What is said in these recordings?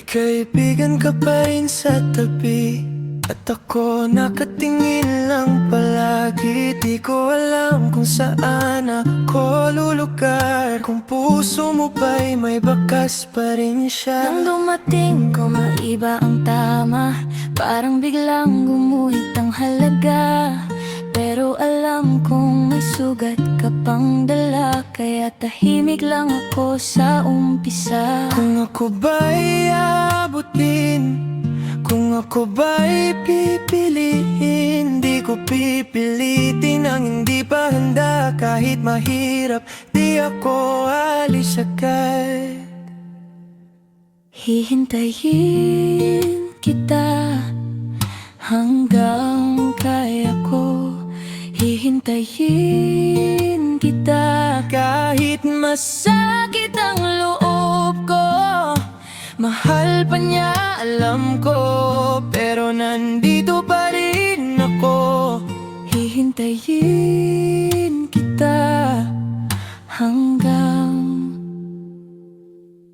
kaibigan ka pa rin sa tabi, at ako nakatingin lang palagi. Di ko alam kung saan ako lulugar, kung puso mo ba'y may bakas pa rin siya. Nang dumating ko, maiba ang tama, parang biglang gumuhit ang halaga. Pero alam kong may sugat ka pang dala, kaya tahimik lang ako sa umpisa. Kung ako ba'y abutin, kung ako ba'y pipiliin, di ko pipilitin ang hindi pa handa. Kahit mahirap, di ako alis agad. Hihintayin kita hanggang kaya ko. Hihintayin kita Kahit masakit ang loob ko. mahal pa niya, alam ko, pero nandito pa rin ako. Hihintayin kita hanggang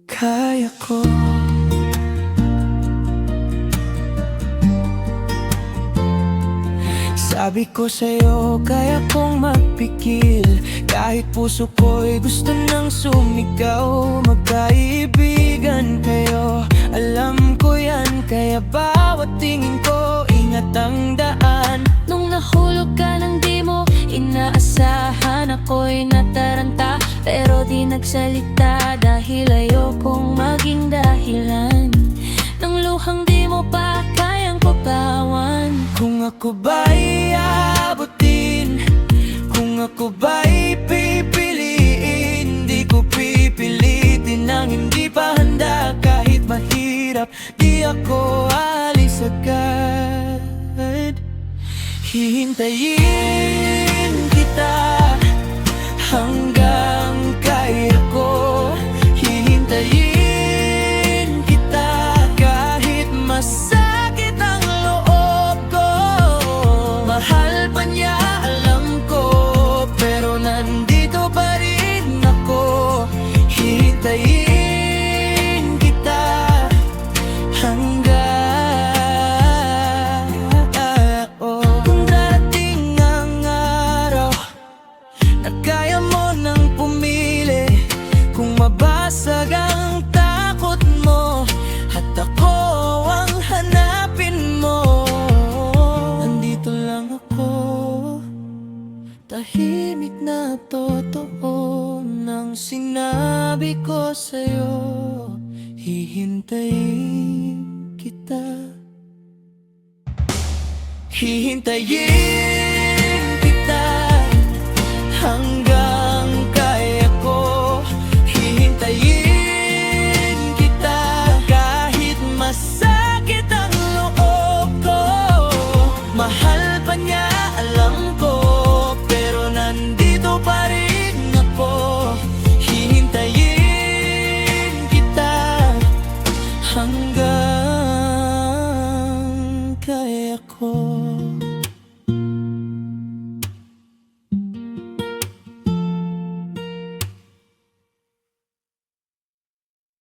Kaya ko. Sabi ko sa'yo, kaya kong magpikil, kahit puso ko'y gusto nang sumigaw. Magkaibigan kayo, alam ko yan, kaya bawat tingin ko, ingat ang daan. nung nahulog ka nang di mo inaasahan. Ako'y nataranta pero di nagsalita, dahil ayokong maging dahilan ng luhang di mo pa kayang papawan. Kung ako ba'y abutin, kung ako ba'y pipiliin, di ko pipilitin ang hindi pa handa. Kahit mahirap, di ako alis agad. Hihintayin kita hanggang kaya ko. Hihintayin kita kahit masakit ang loob ko. Mahal pa niya, alam ko, pero nandito pa rin ako. Hihintayin kita hanggang kung darating ang araw na kaya mo nang pumili, kung mabasag ang takot mo at ako ang hanapin mo, nandito lang ako, tahimik na totoo ng sinabi ko sa'yo. Hihintayin kita, hihintayin kita hanggang kaya ko. Hihintayin kita kahit masakit ang loob ko. Mahal pa niya, alam ko, pero nandito pa rin ako. Hihintayin kita hanggang